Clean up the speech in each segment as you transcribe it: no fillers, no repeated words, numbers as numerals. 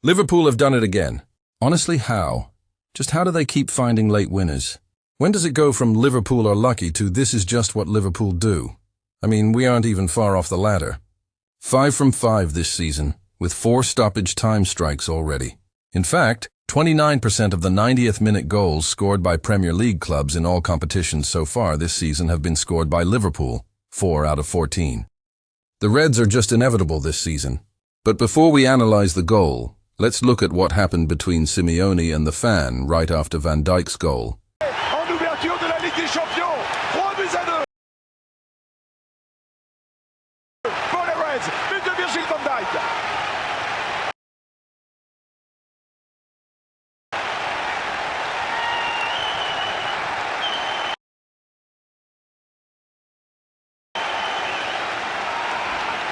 Liverpool have done it again. Honestly, how? Just how do they keep finding late winners? When does it go from Liverpool are lucky to this is just what Liverpool do? I mean, we aren't even far off the ladder. 5 from 5 this season, with 4 stoppage-time strikes already. In fact, 29% of the 90th minute goals scored by Premier League clubs in all competitions so far this season have been scored by Liverpool, 4 out of 14. The Reds are just inevitable this season. But before we analyze the goal, let's look at what happened between Simeone and the fan right after Van Dijk's goal. En ouverture de la Ligue des Champions, 3-2 pour les Reds, but de Virgil van Dijk.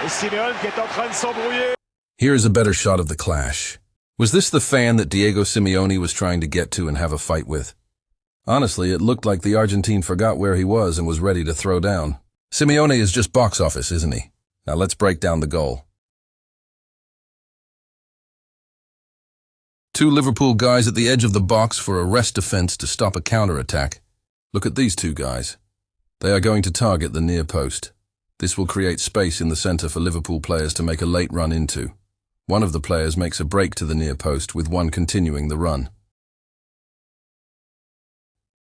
Et Simeone qui est en train de s'embrouiller. Here's a better shot of the clash. Was this the fan that Diego Simeone was trying to get to and have a fight with? Honestly, it looked like the Argentine forgot where he was and was ready to throw down. Simeone is just box office, isn't he? Now let's break down the goal. 2 Liverpool guys at the edge of the box for a rest defense to stop a counter-attack. Look at these 2 guys. They are going to target the near post. This will create space in the center for Liverpool players to make a late run into. One of the players makes a break to the near post with one continuing the run.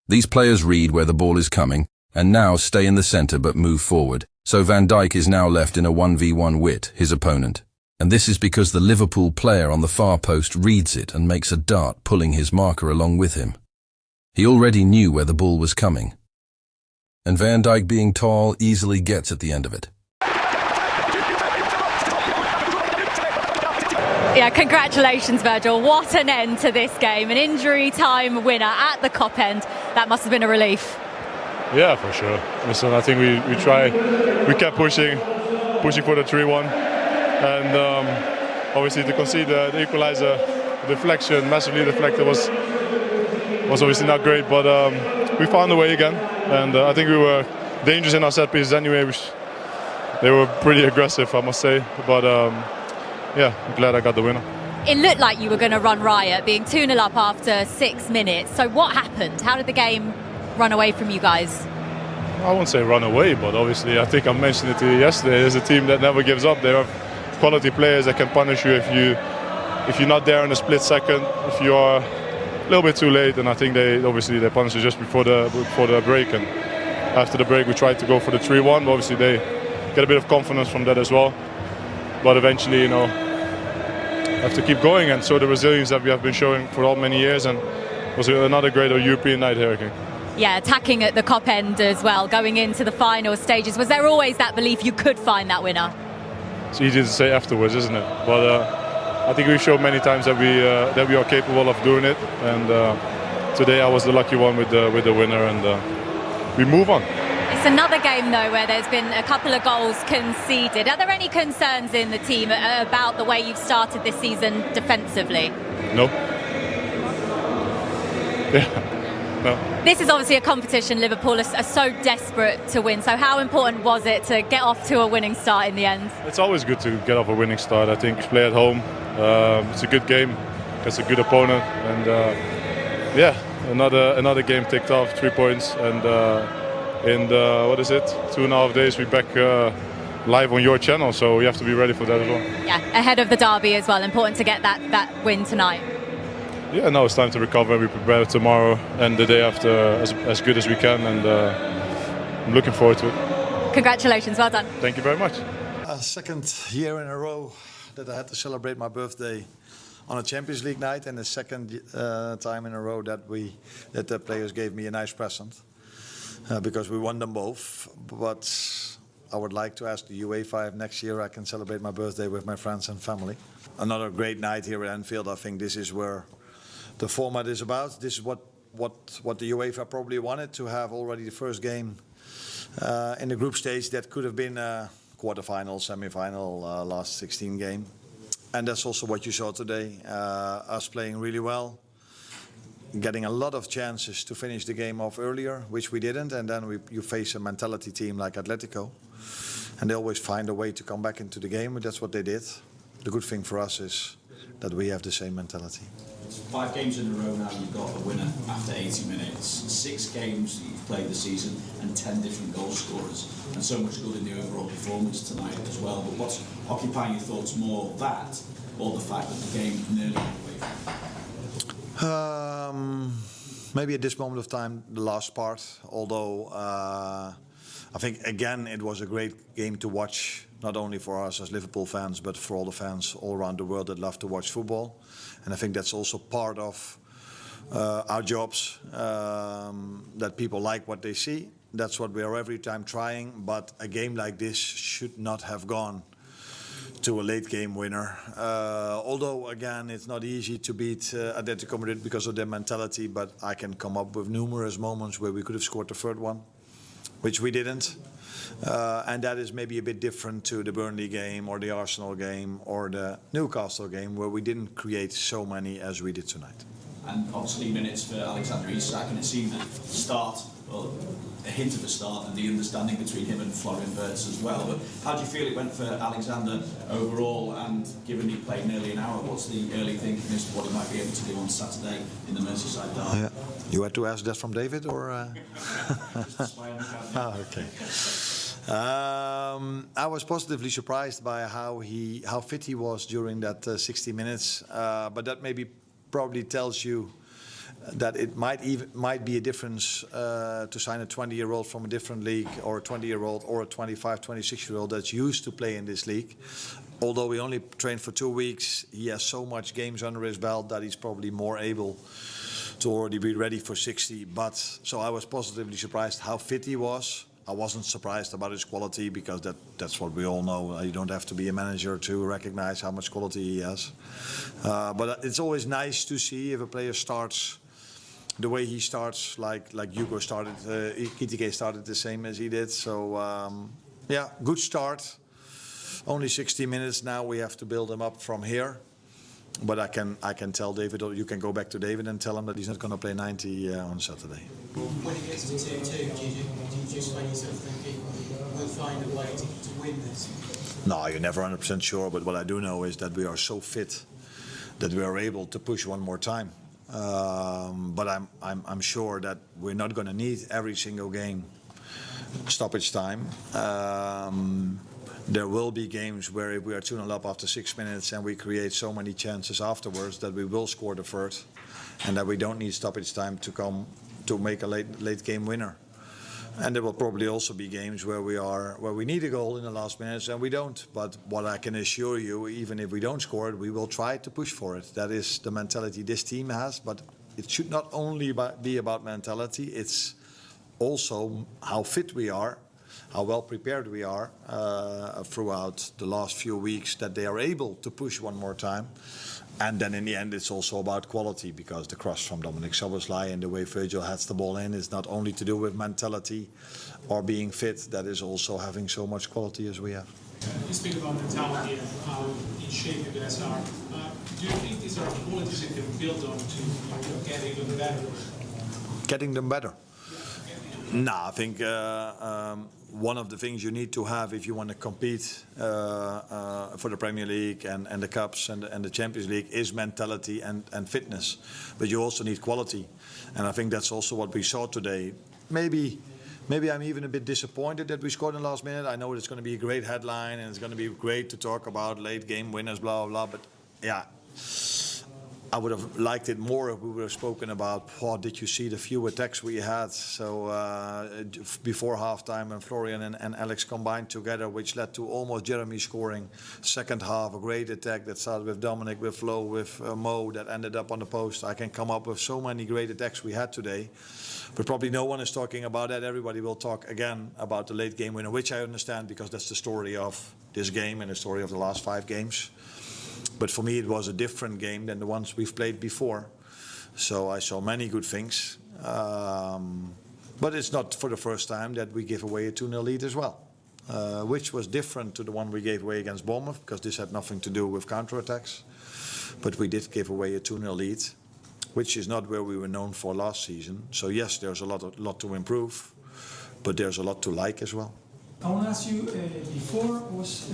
These players read where the ball is coming and now stay in the center but move forward. So Van Dijk is now left in a 1v1 with his opponent. And this is because the Liverpool player on the far post reads it and makes a dart, pulling his marker along with him. He already knew where the ball was coming. And Van Dijk, being tall, easily gets at the end of it. Yeah, congratulations, Virgil. What an end to this game. An injury time winner at the Kop end. That must have been a relief. Yeah, for sure. Listen, I think we kept pushing for the 3-1. And obviously to concede the equalizer, deflection, massively deflected, was obviously not great, but we found a way again. And I think we were dangerous in our set pieces anyway. They were pretty aggressive, I must say. But yeah, I'm glad I got the winner. It looked like you were going to run riot, being 2-0 up after 6 minutes. So what happened? How did the game run away from you guys? I won't say run away, but obviously I think I mentioned it to you yesterday. There's a team that never gives up. They have quality players that can punish you if you're not there in a split second, if you are a little bit too late. And I think they punished us just before the break. And after the break we tried to go for the 3-1. But obviously they get a bit of confidence from that as well. But eventually, have to keep going and show the resilience that we have been showing for all many years. And it was another great European night here again. Yeah, attacking at the Kop end as well, going into the final stages. Was there always that belief you could find that winner? It's easy to say afterwards, isn't it? But I think we've shown many times that we are capable of doing it. And today I was the lucky one with the winner, and we move on. It's another game, though, where there's been a couple of goals conceded. Are there any concerns in the team about the way you've started this season defensively? No. Yeah. No. This is obviously a competition Liverpool are so desperate to win. So how important was it to get off to a winning start in the end? It's always good to get off a winning start. I think play at home. It's a good game. It's a good opponent, and yeah, another game ticked off. 3 points, and in 2.5 days we're back live on your channel. So we have to be ready for that as well. Yeah, ahead of the derby as well. Important to get that win tonight. Yeah, now it's time to recover. We prepare tomorrow and the day after as good as we can, and I'm looking forward to it. Congratulations, well done. Thank you very much. Second year in a row that I had to celebrate my birthday on a Champions League night, and the second time in a row that the players gave me a nice present because we won them both. But I would like to ask the UEFA if next year I can celebrate my birthday with my friends and family. Another great night here at Anfield. I think this is where the format is about. This is what the UEFA probably wanted, to have already the first game in the group stage that could have been a quarter-final, semi-final, last 16 game. And that's also what you saw today. Us playing really well, getting a lot of chances to finish the game off earlier, which we didn't. And then you face a mentality team like Atletico, and they always find a way to come back into the game. That's what they did. The good thing for us is that we have the same mentality. 5 games in a row now, you've got a winner after 80 minutes. 6 games you've played the season and 10 different goal scorers. And so much good in the overall performance tonight as well. But what's occupying your thoughts more, that or the fact that the game nearly went away? Maybe at this moment of time, the last part. Although I think, again, it was a great game to watch, not only for us as Liverpool fans, but for all the fans all around the world that love to watch football. And I think that's also part of our jobs, that people like what they see. That's what we are every time trying. But a game like this should not have gone to a late game winner. Although, again, it's not easy to beat Atletico Madrid because of their mentality, but I can come up with numerous moments where we could have scored the third one, which we didn't. And that is maybe a bit different to the Burnley game or the Arsenal game or the Newcastle game, where we didn't create so many as we did tonight. And obviously minutes for Alexander Isak, and it seemed at the start, well, a hint of a start and the understanding between him and Florian Wirtz as well. But how do you feel it went for Alexander overall? And given he played nearly an hour, what's the early thinking as to what he might be able to do on Saturday in the Merseyside derby? Yeah. You had to ask that from David, or? Okay. I was positively surprised by how fit he was during that 60 minutes, but that maybe probably tells you that it might be a difference to sign a 20-year-old from a different league, or a 20-year-old or a 25, 26-year-old that's used to play in this league. Although he only trained for 2 weeks, he has so much games under his belt that he's probably more able to already be ready for 60. But so I was positively surprised how fit he was. I wasn't surprised about his quality, because that's what we all know. You don't have to be a manager to recognize how much quality he has. But it's always nice to see if a player starts the way he starts, like Hugo started, Kitike started the same as he did. So yeah, good start. Only 60 minutes now. We have to build him up from here. But I can tell David, or you can go back to David and tell him that he's not going to play 90 on Saturday. When it gets to 2-2, do you just find yourself thinking we'll find a way to win this? No, you're never 100% sure. But what I do know is that we are so fit that we are able to push one more time. But I'm sure that we're not going to need every single game stoppage time. There will be games where if we are 2-0 up after 6 minutes and we create so many chances afterwards that we will score the third, and that we don't need stoppage time to make a late game winner. And there will probably also be games where we need a goal in the last minutes and we don't. But what I can assure you, even if we don't score it, we will try to push for it. That is the mentality this team has. But it should not only be about mentality, it's also how fit we are, how well prepared we are throughout the last few weeks, that they are able to push one more time. And then in the end, it's also about quality, because the cross from Dominic Szoboszlai and the way Virgil heads the ball in is not only to do with mentality or being fit, that is also having so much quality as we have. You speak about mentality and how in shape you guys are. Do you think these are qualities you can build on to getting them better? Getting them better? No, I think one of the things you need to have if you want to compete for the Premier League and the Cups and the Champions League is mentality and fitness. But you also need quality. And I think that's also what we saw today. Maybe I'm even a bit disappointed that we scored in the last minute. I know it's going to be a great headline and it's going to be great to talk about late game winners, blah, blah, blah. But yeah, I would have liked it more if we would have spoken about, did you see the few attacks we had? So before halftime, and Florian and Alex combined together, which led to almost Jeremy scoring. Second half, a great attack that started with Dominic, with Flo, with Mo, that ended up on the post. I can come up with so many great attacks we had today. But probably no one is talking about that. Everybody will talk again about the late game winner, which I understand, because that's the story of this game and the story of the last 5 games. But for me, it was a different game than the ones we've played before. So I saw many good things. But it's not for the first time that we give away a 2-0 lead as well, which was different to the one we gave away against Bournemouth, because this had nothing to do with counterattacks. But we did give away a 2-0 lead, which is not where we were known for last season. So yes, there's a lot to improve, but there's a lot to like as well. I want to ask you, before was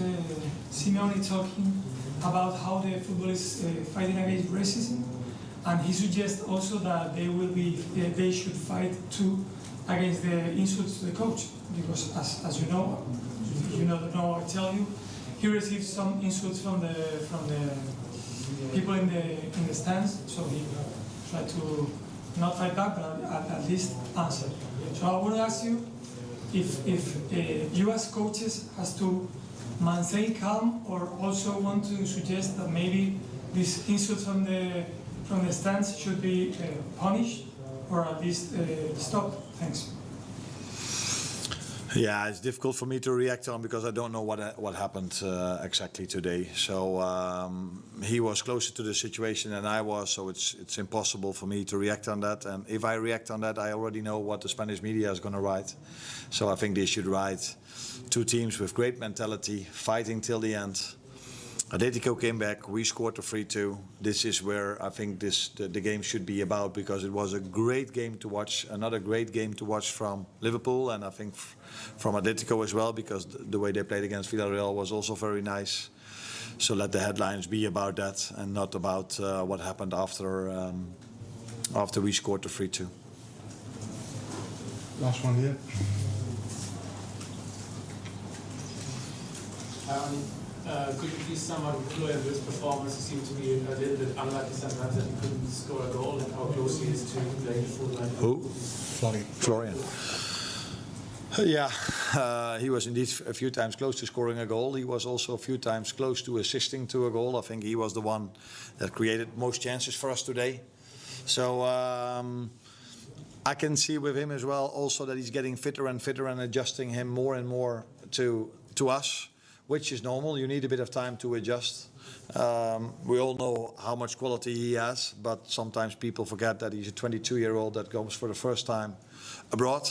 Simeone talking about how the football is fighting against racism, and he suggests also that they should fight too against the insults to the coach, because as you know, I tell you, he received some insults from the people in the stands, so he tried to not fight back, but at least answer. So I would ask you if you as coaches has to maintain calm, or also want to suggest that maybe these insults from the stands should be punished, or at least stopped. Thanks. Yeah, it's difficult for me to react on because I don't know what happened exactly today. So he was closer to the situation than I was, so it's impossible for me to react on that. And if I react on that, I already know what the Spanish media is going to write. So I think they should write two teams with great mentality, fighting till the end. Atletico came back, we scored the 3-2. This is where I think the game should be about, because it was a great game to watch, another great game to watch from Liverpool, and I think from Atletico as well, because the way they played against Villarreal was also very nice. So let the headlines be about that and not about what happened after we scored the 3-2. Last one here. Could you please sum up Florian Wirtz's performance? He seemed to be a little bit unlucky sometimes that he couldn't score a goal, and how close he is to playing the full line. Who? Florian. Yeah, he was indeed a few times close to scoring a goal. He was also a few times close to assisting to a goal. I think he was the one that created most chances for us today. So I can see with him as well also that he's getting fitter and fitter and adjusting him more and more to us, which is normal. You need a bit of time to adjust. We all know how much quality he has, but sometimes people forget that he's a 22-year-old that goes for the first time abroad.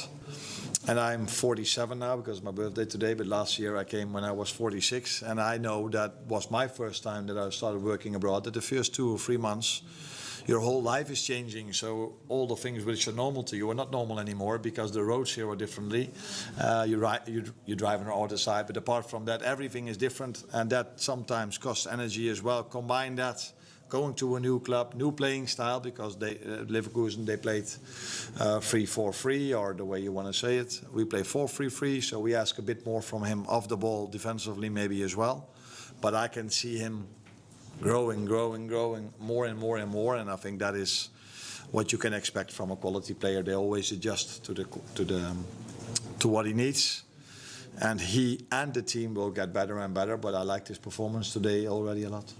And I'm 47 now because it's my birthday today, but last year I came when I was 46, and I know that was my first time that I started working abroad. That the first 2 or 3 months, your whole life is changing, so all the things which are normal to you are not normal anymore because the roads here are differently. You drive on the other side, but apart from that, everything is different, and that sometimes costs energy as well. Combine that, going to a new club, new playing style, because Leverkusen, they played 3-4-3, or the way you want to say it. We play 4-3-3, so we ask a bit more from him off the ball, defensively maybe as well. But I can see him growing more and more and more, and I think that is what you can expect from a quality player. They always adjust to what he needs, and he and the team will get better and better. But I liked his performance today already a lot.